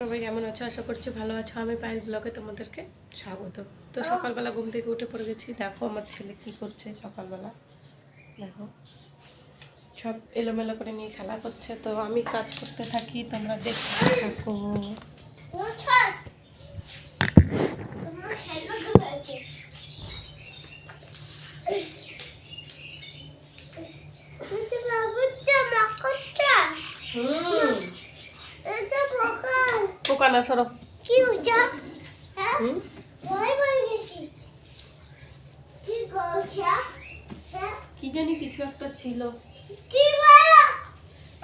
সবাই কেমন আছো? আশা করছি ভালো আছো। আমি পায়েল ব্লগে তোমাদেরকে স্বাগত। তো সকালবেলা ঘুম থেকে উঠে পড়ে গেছি। দেখো আমার ছেলে কি করছে সকালবেলা। দেখো সব এলোমেলো করে নিয়ে খেলা করছে, তো আমি কাজ করতে থাকি, তোমরা দেখতে থাকো। পোকা না সরব কি জানি কিছু একটা ছিল,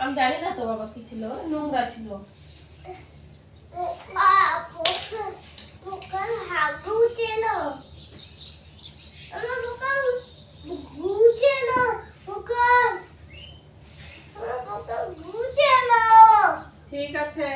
আমি জানি না তো বাবা কি ছিল, নোংরা ছিল। ঠিক আছে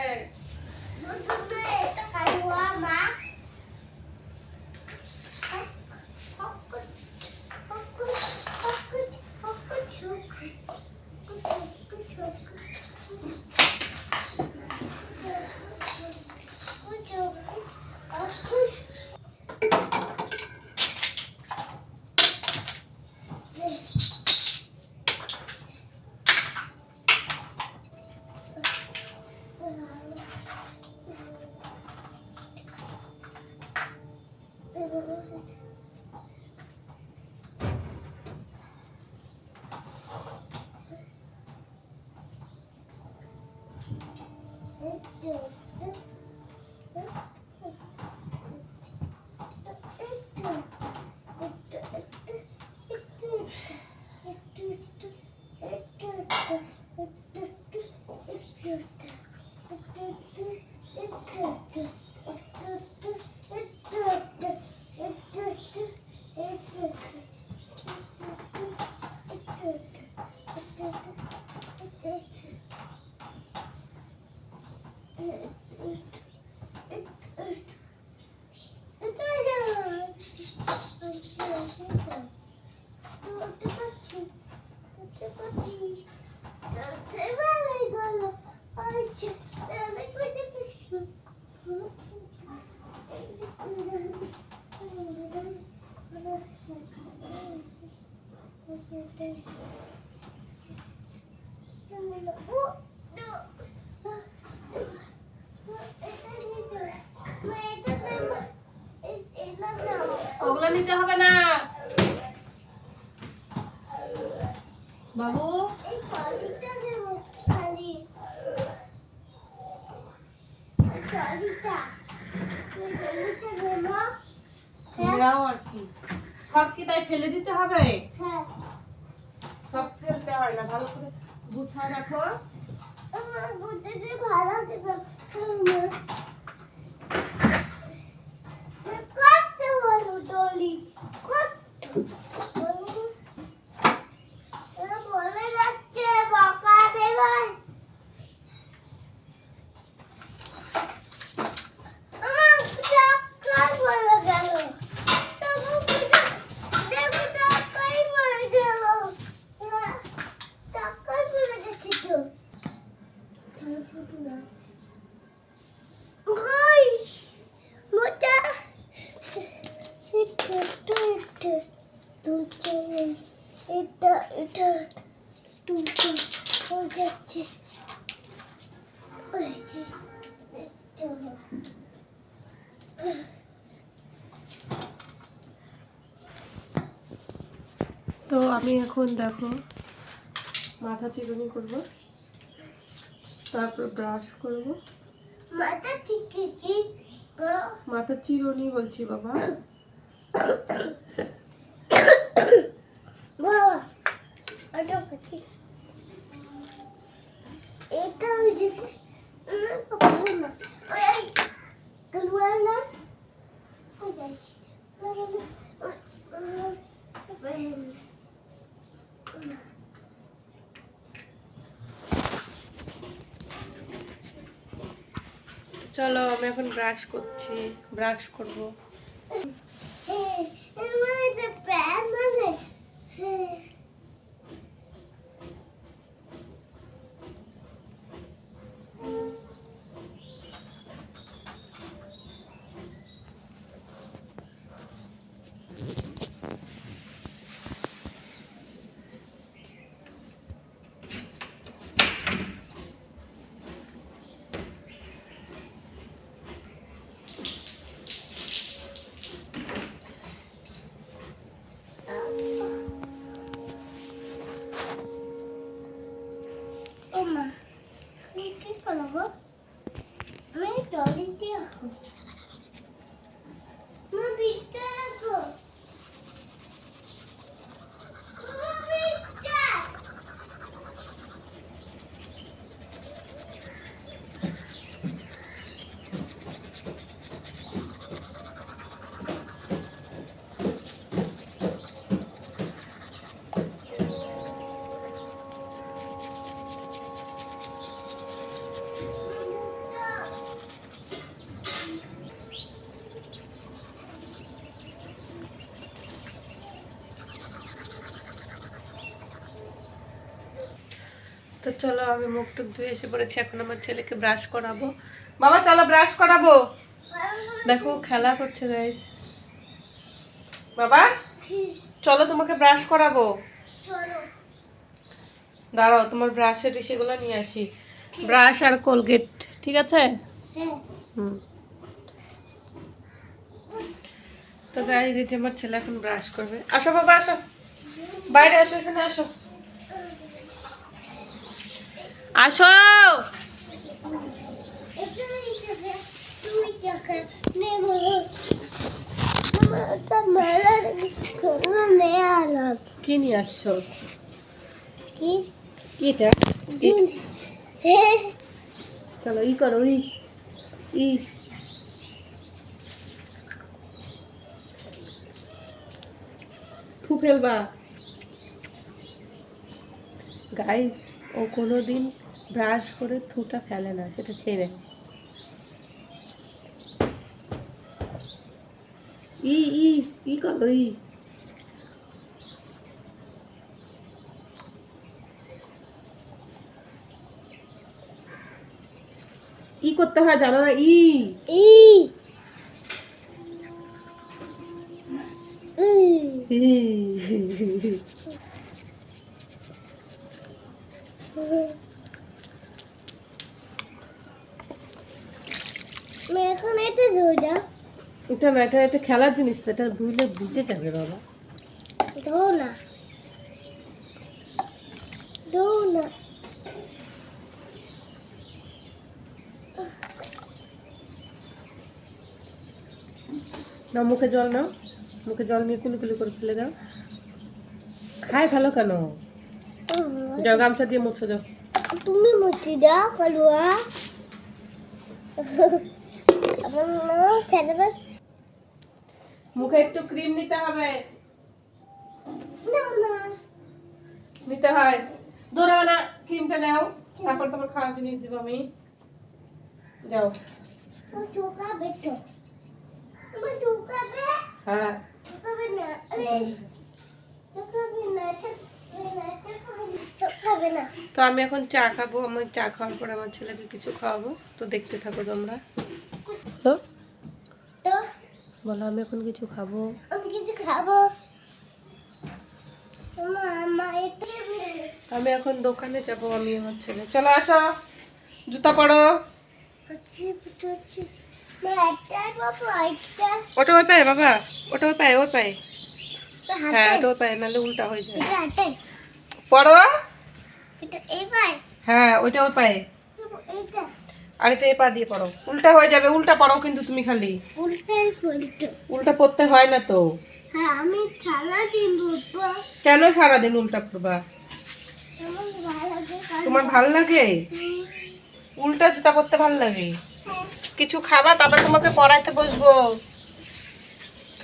ওগুলো নিতে হবে না বাবু। আর কি সব কি তাই ফেলে দিতে হবে? সব ফেলতে হয় না, ভালো করে গুছায় রাখো। তো আমি এখন দেখো মাথা চিরুনি করব, তারপর ব্রাশ করব। মাথা চিরুনি বলছি বাবা। চলো আমি এখন ব্রাশ করছি, ব্রাশ করব। তো চলো আমি মুখ টুক ধুয়ে এসে পড়েছি, এখন আমার ছেলেকে ব্রাশ করাবো। বাবা চলো ব্রাশ করাবো, দেখো খেলা করছে গাইস। বাবা চলো তোমাকে ব্রাশ করাবো, দাঁড়াও তোমার ব্রাশের সেগুলো নিয়ে আসি, ব্রাশ আর কোলগেট, ঠিক আছে? হুম। তো গাইস এই যে আমার ছেলে এখন ব্রাশ করবে। আসো বাবা আসো, বাইরে আসো, এখানে আসো, আসো। কি নিয়ে আসছো? এটা চলো ই করো, ই থু ফেলবা। গাইস ও কোনোদিন ব্রাশ করে থুটা ফেলে না, সেটা খেয়ে নেয়। ই ই ই করো, ই করতে হয় জানো না? ই এটা না, এটা খেলার জিনিস, এটা ধুইলে ভিজে যাবে বাবা। না মুখে জল নাও, মুখে জল নিয়ে কুলুকুলু করে ফেলে দাও। খায় ফেলো কেন? যাও গামছা দিয়ে মুছো যাও। তুমি মুছি দাও কালুয়া। মুখে একটু ক্রিম নিতে হবে, নিতে হয়। দৌড়াবে না, ক্রিমটা নাও, তারপর তোমার খাওয়ার জিনিস দিব আমি। যাও। হ্যাঁ তো আমি এখন চা খাবো, আমার চা খাওয়ার পর আমার ছেলেকে কিছু খাওয়াবো, তো দেখতে থাকো তোমরা। বলো আমি এখন কিছু খাবো। আমি এখন দোকানে যাবো, আমি আমার ছেলে। চলো আসো, জুতা পরো। ওটা ওই পায়ে বাবা, ওটা ওই পায়ে, ওই পায়ে। হ্যাঁ ওটা ওই পায়ে, নাহলে উল্টা হয়ে যায়। পরো। হ্যাঁ ওইটা ওই পায়ে, আর এটা এই পা দিয়ে পড়ো, উল্টা হয়ে যাবে। উল্টা পড়ো কিন্তু তুমি, খালি উল্টা পড়তে হয় না তো। আমি সারাদিন কেন সারাদিন উল্টা পড়বা? তোমার ভাল লাগে? উল্টা জুতা পরতে ভাল লাগে? কিছু খাবা, তারপর তোমাকে পড়াইতে বসবো।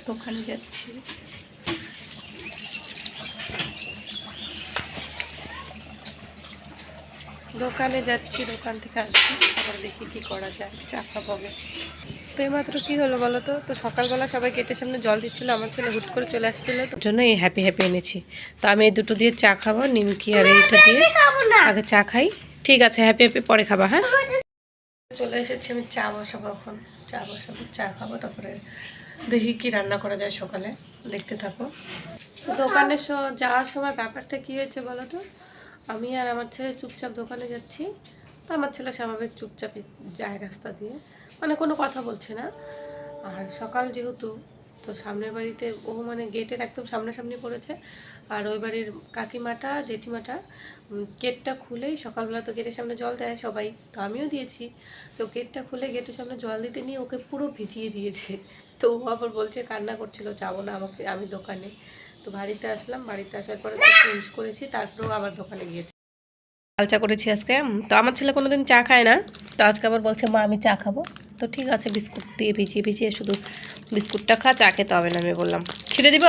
দোকানে যাচ্ছি, দোকানে যাচ্ছি, দোকান থেকে আসছি, আবার দেখি কি করা যায়, চা খাবো। তো এইমাত্র কী হলো বলো তো? তো সকালবেলা সবাই গেটের সামনে জল দিচ্ছিলো, আমার ছেলে হুট করে চলে আসছিলো, তোর জন্য এই হ্যাপি হ্যাপি এনেছি। তো আমি এই দুটো দিয়ে চা খাবো, নিমকি আর এইটা দিয়ে আগে চা খাই। ঠিক আছে, হ্যাপি হ্যাপি পরে খাবা। হ্যাঁ চলে এসেছি, আমি চা বসাবো এখন, চা বসাবো, চা খাবো, তারপরে দেখি কি রান্না করা যায় সকালে, দেখতে থাকো। তো দোকানে যাওয়ার সময় ব্যাপারটা কী হয়েছে বলো তো? আমি আর আমার ছেলে চুপচাপ দোকানে যাচ্ছি, তো আমার ছেলে স্বাভাবিক চুপচাপই যায় রাস্তা দিয়ে, মানে কোনো কথা বলছে না। আর সকাল যেহেতু, তো সামনের বাড়িতে ও মানে গেটের একদম সামনাসামনি পড়েছে, আর ওই বাড়ির কাকিমাটা জেঠিমাটা গেটটা খুলেই, সকালবেলা তো গেটের সামনে জল দেয় সবাই, তো আমিও দিয়েছি, তো গেটটা খুলে গেটের সামনে জল দিতে নিয়ে ওকে পুরো ভিজিয়ে দিয়েছে। তো ও আবার বলছে, কান্না করছিল, যাবো না আমাকে, আমি দোকানে। তো বাড়িতে আসলাম, বাড়িতে আসার পরে চেঞ্জ করেছি, তারপরেও আবার দোকানে গিয়েছি। লাল চা করেছি আজকে। তো আমার ছেলে কোনোদিন চা খায় না, তো আজকে আবার বলছে মা আমি চা খাবো। তো ঠিক আছে, বিস্কুট দিয়ে ভিজিয়ে ভিজিয়ে শুধু বিস্কুটটা খা, চা খেতে হবে না। আমি বললাম ছিঁড়ে দিব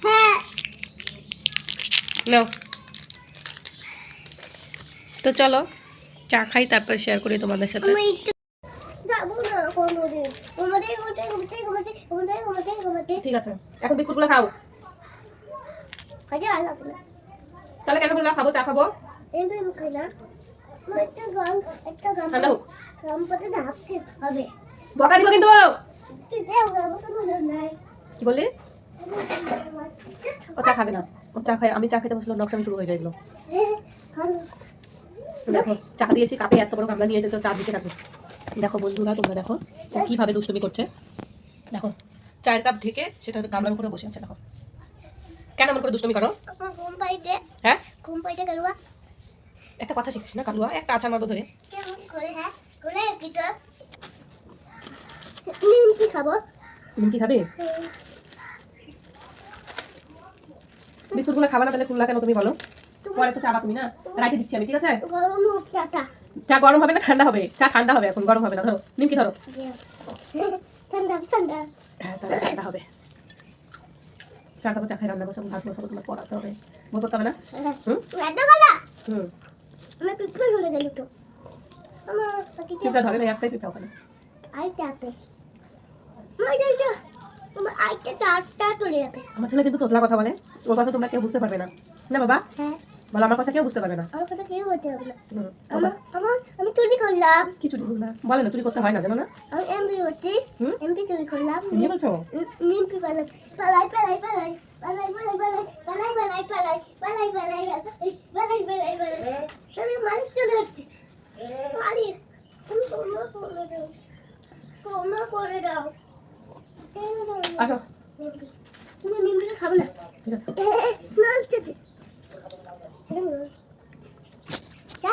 হ্যাঁ নাও। তো চলো চা খাই, তারপর শেয়ার করি তোমাদের সাথে। আমি একটু যাবো না কোনোদিন তোমাদের ঘুমতে ঘুমতে ঘুমতে ঘুমতে ঘুমতে ঘুমতে ঠিক আছে, এখন বিস্কুটগুলো খাও। খাইতে ভালো লাগে না তাহলে কেন বললাম খাবো, চা খাবো? এমনি আমি খাই না আমার একটা গাম ঠান্ডা হোক, গাম পাতে ঢাকতে হবে বকা দিব কিন্তু। তুই দেও গাম তো মনে নাই কি বললি? ও চা খাবে না, ও চা খায়, আমি চা খেতে বসলো নকশামি শুরু হয়ে যাইলো। ভালো দেখো চা দিয়েছি কাপে, এত বড় গামলা নিয়ে এসেছে, চা দিতে রাখো। দেখো বন্ধুরা, তোমরা দেখো ও কিভাবে দুষ্টুমি করছে। দেখো চায়ের কাপ ঢেকে সেটা গামলার উপরে বসে আছে। দেখো কেন এমন করে দুষ্টুমি করো? ঘুম পাইতে হ্যাঁ, ঘুম পাইতে গেল একটা কথা শিখছিস না কালুয়া, একটা আছাড় মারবো ধরে। কেমন করে হ্যাঁ করে কি তো নিমকি খাবো নিমকি খাবে? বিস্কুটগুলো খাবা না, তাহলে খুললা কেন তুমি বলো? পরে তো চাবা তুমি না, রাখে দিচ্ছি আমি, ঠিক আছে? গরম হোক চাটা চা গরম হবে না ঠান্ডা হবে? চা ঠান্ডা হবে, এখন গরম হবে না। ধরো নিমকি ধরো। ঠান্ডা ঠান্ডা হ্যাঁ চা ঠান্ডা হবে। চা খাবো, চা খাই, রান্না বসাবো, ভাত বসাবো, তোমার পড়াতে হবে, বই করতে হবে না? হুম রান্না করা হুম। আমার পিঁপড়ে চলে গেল তো আমার পাখিটা পিঁপড়া ধরে না, একটাই পিঁপড়া ওখানে। আইটা আপে আমার আইটা টাটটা চলে যাবে আমার ছেলে কিন্তু তোতলা কথা বলে, ওর কথা তোমরা কেউ বুঝতে পারবে না। না বাবা, হ্যাঁ বলো আমার কথা কেউ বুঝতে পারবে না। আমার কথা কেউ বলতে হবে না বাবা আমি চুরি করলাম কি চুরি করলা? বলে না চুরি করতে হয় না, জানো না? আমি এমপি হচ্ছি হুম? এমপি চুরি করলাম নিয়ে বলছো? নিমপি পালাই পালাই পালাই পালাই পালাই পালাই পালাই পালাই পালাই পালাই পালাই পালাই পালাই পালাই তাহলে মালিক চলে যাচ্ছে মালিক তুমি তোমরা করে দাও আসো, তুমি নিমপিটা খাবে না ঠিক আছে। নাচছে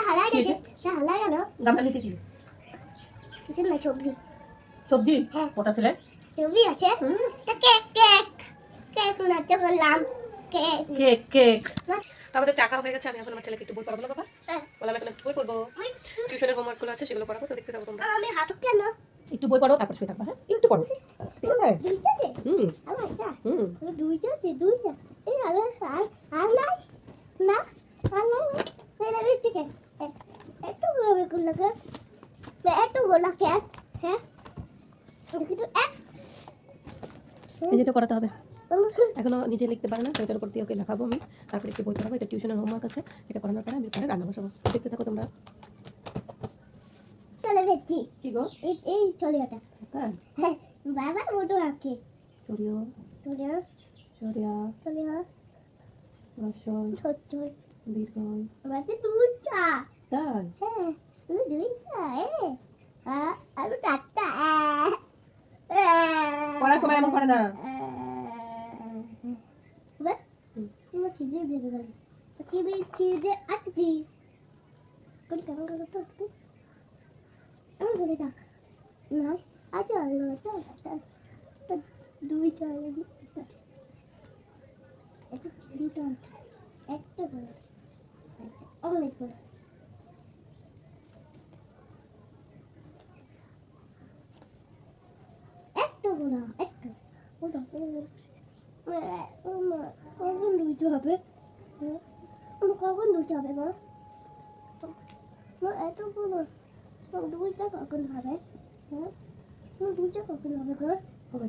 হারাই গেছে হারাই গেল গামলা নিতে কি? কিছু না সবজি সবজি? হ্যাঁ। ওটা ছেলে সবজি আছে তা কেক কেক কেক নাচতে করলাম কেক কেক কেক। তারপরে চা খাওয়া হয়ে গেছে, আমি এখন আমার ছেলেকে একটু বই পড়াবো না বাবা? হ্যাঁ। বললাম এখন একটু বই পড়বো, টিউশনের হোমওয়ার্কগুলো আছে সেগুলো পড়াবো, তো দেখতে থাকো তোমরা। আমি হাত কেন একটু বই পড়ো, তারপর শুয়ে থাকবা। হ্যাঁ একটু পড়ো, ঠিক আছে? দুইটা আছে হুম আমার একটা হুম। দুইটা আছে দুইটা এই আলো আর আর নাই না আর নাই মেরে দিচ্ছি কেন এত গোলা গোলা কেন এত গোলা কেন হ্যাঁ দেখি তো এক এই যেটা করাতে হবে, এখনো নিজে লিখতে পারে না, তো এটার উপর দিয়ে ওকে লেখাবো আমি, তারপরে একটু বই পড়াবো। এটা টিউশনের হোমওয়ার্ক আছে, এটা করানোর পরে আমি পরে রান্না বসাবো, দেখতে থাকো তোমরা। চলে যাচ্ছি কি গো? এই চলে গেটা হ্যাঁ হ্যাঁ বাবা মোটো আঁকে সরিয় চলে সরিয়া চলে রসল সত্য দীর্ঘল। বাচ্চা তুই চা তাই হ্যাঁ তুই দুই চা আর টাটা পড়ার সময় এমন করে না। তোমার চিজে দিয়ে দেবে চিবি চিজে আটটি কোন কেমন করে তো আমি বলে থাক না আচ্ছা দুই চার একটা একটা করে অমলেট করে একটা গোনা একটা ওটা কখন দুইটা হবে কখন দুইটা হবে গো এতগুলো দুইটা কখন হবে হ্যাঁ দুইটা কখন হবে গো হবে।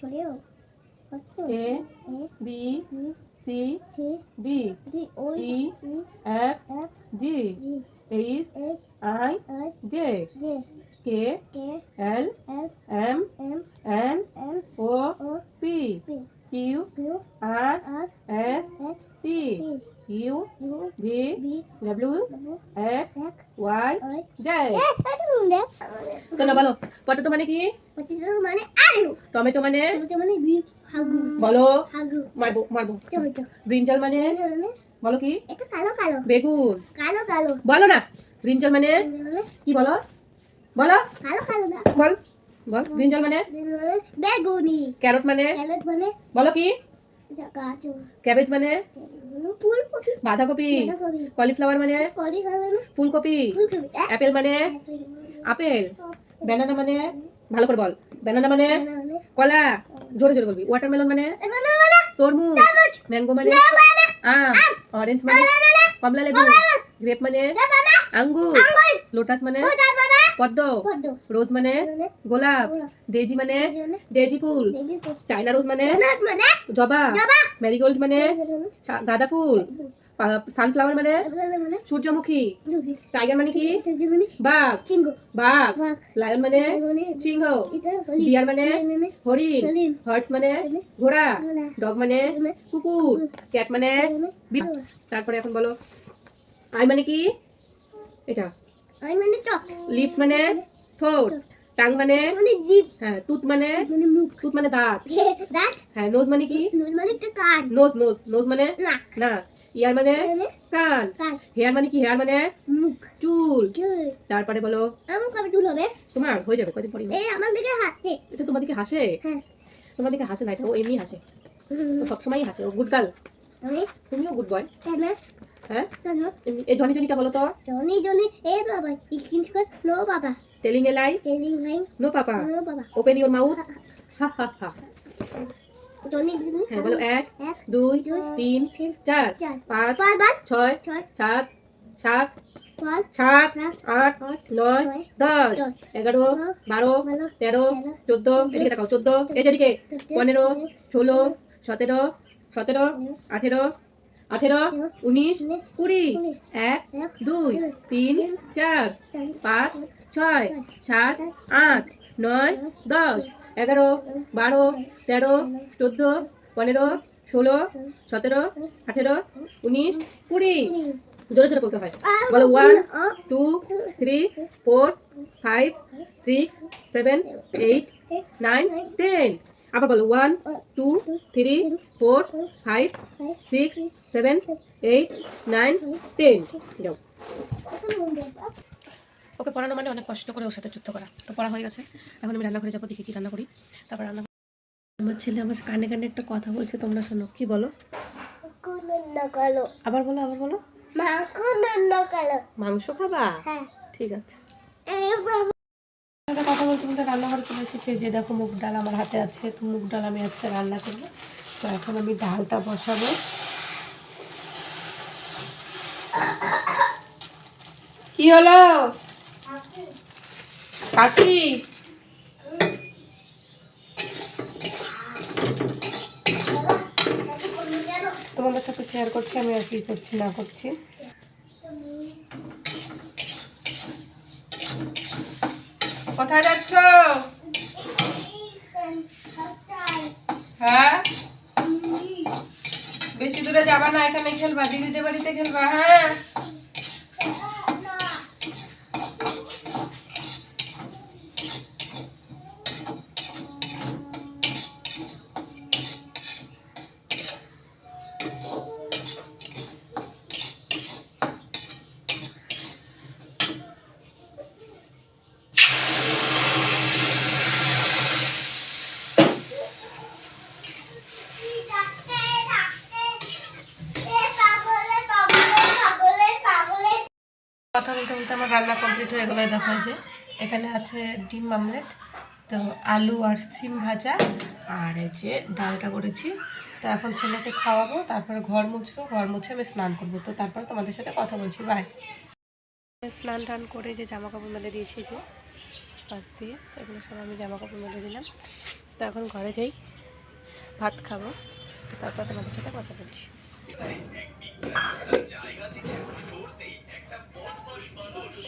চলেও A B C D ওই E F G H I J K L M N O P Q R S T U U V V W W X X Y Y Z. এটা মুন্ডে চলো বলো, potato মানে কি? Potato মানে আলু tomato মানে? টমেটো মানে হাগু বলো। হাগু মারবো মারবো। টমেটো ব্রিঞ্জাল মানে? মানে বলো কি? এটা কালো কালো বেগুন। কালো কালো বলো না। ব্রিঞ্জাল মানে মানে কি? বলো বলো কালো কালো না বল বল। ব্রিঞ্জাল মানে? মানে বেগুনি ক্যারট মানে? ক্যারট মানে বলো কি? গাজর ক্যাবেজ মানে? ফুলকপি বাঁধাকপি। বাঁধাকপি কলিফ্লাওয়ার মানে? কলিফ্লাওয়ার ফুলকপি। ফুলকপি অ্যাপেল মানে? আপেল। ব্যানানা মানে? ভালো করে বল। ব্যানানা মানে? মানে কলা। জোরে জোরে বলবি। ওয়াটারমেলন মানে? তরমুজ। ম্যাঙ্গো মানে? আম। অরেঞ্জ মানে? কমলা লেবু। গ্রেপ মানে? আঙ্গুর। লোটাস মানে? পদ্ম। রোজ মানে? গোলাপ। ডেজি মানে? ডেজি ফুল। চাইনা রোজ মানে? জবা। ম্যারিগোল্ড মানে? গাঁদা ফুল। সানফ্লাওয়ার মানে? সূর্যমুখী। টাইগার মানে কি? বাঘ। বাঘ। লায়ন মানে? সিংহ। ডিয়ার মানে? হরিণ। হর্স মানে? ঘোড়া। ডগ মানে? কুকুর। ক্যাট মানে? তারপরে এখন বলো, আই মানে কি? এটা। লিপস মানে? ঠোঁট। টাং মানে? হ্যাঁ। টুথ মানে? টুথ মানে দাঁত। হ্যাঁ। নোজ মানে কি? নোজ নোজ নোজ মানে? না। ইয়ার মানে? কান। হেয়ার মানে কি? হেয়ার মানে? চুল। তারপরে বলো, তোমার হয়ে যাবে কয়দিন পরে। এটা তোমার দিকে হাসে? তোমার দিকে হাসে না, এটা ও এমনি হাসে। ও সবসময়ই হাসে। ও গুড গার্ল। তুমিও গুড বয়। হ্যাঁ। এই জনি জনিটা বলো তো। Telling a lie no papa open your mouth ha ha ha. হ্যাঁ বলো, 1 2 3 4 5 6 7 7 7 8 9 10 11 12 13 14 এদিকে তাকাও 14 এই যেদিকে 15 16 17 17 18 18 19 20 1 2 3 4 5 6 7 8 9 10 11 12 13 14 15 16 17 18 19 20 জোরে জোরে বলতে হয়। বলো 1 2 3 4 5 6 7 8 9 10। আবার বলো 1 2 3 4 5 6 7 8 9 10। যাও। ওকে পড়ানো মানে অনেক কষ্ট করে ওর সাথে যুদ্ধ করা। তো পড়া হয়ে গেছে, এখন আমি রান্না করে যাবো, দেখি কি রান্না করি। তারপর রান্না আমার ছেলে আমার কানে কানে একটা কথা বলছে, তোমরা শোনো। কি বলো? আবার বলো আবার বলো। মাংস খাবা? ঠিক আছে। কথা বলতে বলতে রান্নাঘরে চলে এসেছে। যে দেখো মুগ ডাল আমার হাতে আছে, তো মুগ ডাল আমি আজকে রান্না করবো। তো এখন আমি ডালটা বসাবো। কি হলো? কাশি? তোমাদের সাথে শেয়ার করছি আমি আর কি করছি না করছি। কোথায় যাচ্ছ? হ্যাঁ, বেশি দূরে যাবা না, এখানে খেলবা, দিদিদের বাড়িতে খেলবা। হ্যাঁ। কথা বলতে বলতে আমার রান্না কমপ্লিট হয়ে গেলো। দেখা যে এখানে আছে ডিম আমলেট, তো আলু আর সিম ভাজা, আর এই যে ডালটা করেছি। তো এখন ছেলেকে খাওয়াবো, তারপরে ঘর মুছবো, ঘর মুছে আমি স্নান করবো। তো তারপরে তোমাদের সাথে কথা বলছি। বাই। স্নান টান করে যে জামা কাপড় মেলে দিয়েছি, যে পাশ দিয়ে এগুলো সব আমি জামা কাপড় মেলে দিলাম। তো এখন ঘরে যাই, ভাত খাবো, তো তারপর তোমাদের সাথে কথা বলছি।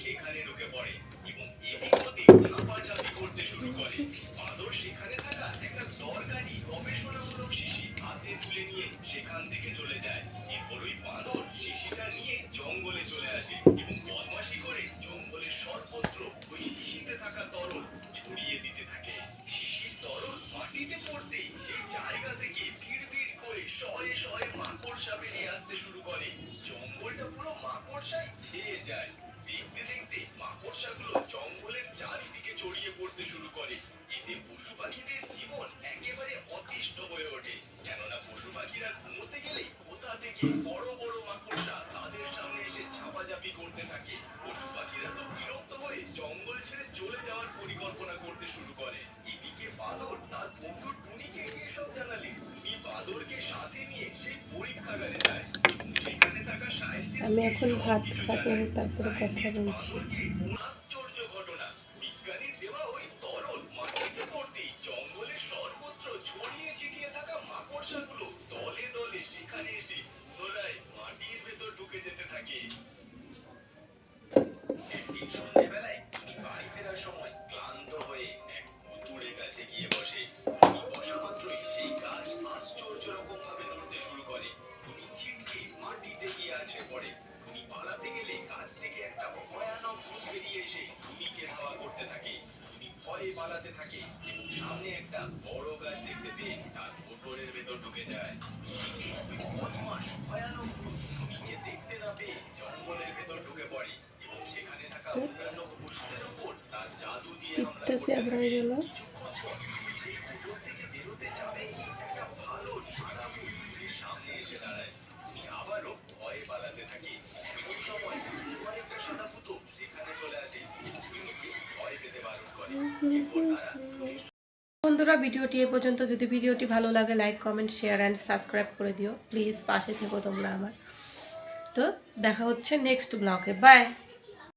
সেখানে ঢুকে পড়ে এবং এদিক ওদিক ঝাঁপাঝাঁপি করতে শুরু করে। বাঁদর সেখানে থাকা একটা দরকারি গবেষণামূলক শিশি হাতে তুলে নিয়ে সেখান থেকে চলে যায়। এরপর ওই বাঁদর মাকড়সায় ছেয়ে যায়। দেখতে দেখতে মাকড়সাগুলো জঙ্গলের চারিদিকে ছড়িয়ে পড়তে শুরু করে। এতে পশু পাখিদের জীবন একেবারে অতিষ্ঠ হয়ে ওঠে, কেননা পশু পাখিরা ঘুমোতে গেলেই কোথা থেকে বড় বড় মাকড়সা তাদের সামনে এসে ঝাপাঝাপি করতে থাকে। পশু পাখিরা তো বিরক্ত হয়ে জঙ্গল ছেড়ে চলে যাওয়ার পরিকল্পনা করতে শুরু করে। এদিকে বাদর তার বন্ধু টুনিকে গিয়ে সব জানালে টুনি বাদরকে সাথে নিয়ে সেই পরীক্ষাগারে যায় এবং সেখানে থাকা আমি সায়েন্টিস্টকে এখন ভাত সবকিছু খাবো, জানায়। তারপরে কথা সায়েন্টিস্ট বলছি। বাদরকে আশ্চর্য ঘটনা, বিজ্ঞানীর দেওয়া ওই তরল মাটিতে পড়তেই জঙ্গলের সর্বত্র ছড়িয়ে ছিটিয়ে থাকা মাকড়সাগুলো দলে দলে সেখানে এসে পুনরায় মাটির ভেতর ঢুকে যেতে থাকে। একদিন সন্ধ্যেবেলায় টুনি বাড়ি ফেরার সময় ক্লান্ত হয়ে এক ভুতুড়ে গাছে গিয়ে বসে। টুনি বসা মাত্রই সেই গাছ আশ্চর্য রকম ভাবে নড়তে শুরু করে। টুনি ছিটকে মাটিতে গিয়ে আছড়ে পড়ে। টুনি পালাতে গেলে গাছ থেকে একটা ভয়ানক ভূত বেরিয়ে এসে টুনিকে ধাওয়া করতে থাকে। টুনি ভয়ে পালাতে থাকে এবং সামনে একটা বড় গাছ দেখতে পেয়ে তার কোটরের ভেতর ঢুকে যায়। এদিকে ওই বদমাশ ভয়ানক ভূত টুনিকে দেখতে না পেয়ে জঙ্গলের ভেতর ঢুকে পড়ে এবং সেখানে থাকা অন্যান্য পশুদের উপর তার জাদু দিয়ে হামলা টিপটা করতে চ্যাবড়া থাকে। গেল। কিছুক্ষণ পর সেই কোটর থেকে বেরোতে যাবে কি একটা ভালো সাদা ভূত টুনির সামনে এসে দাঁড়ায়। টুনি আবারও ভয়ে পালাতে থাকে। এমন সময় অন্য একটা সাদা ভূত সেখানে চলে আসে এবং টুনিকে ভয় পেতে বারণ করে। এরপর তারা টুনির বন্ধুরা, ভিডিওটি এ পর্যন্ত। যদি ভিডিওটি ভালো লাগে, like, comment, share and subscribe করে দিও প্লিজ। পাশে থেকো তোমরা আমার। তো দেখা হচ্ছে নেক্সট ব্লগে। বাই।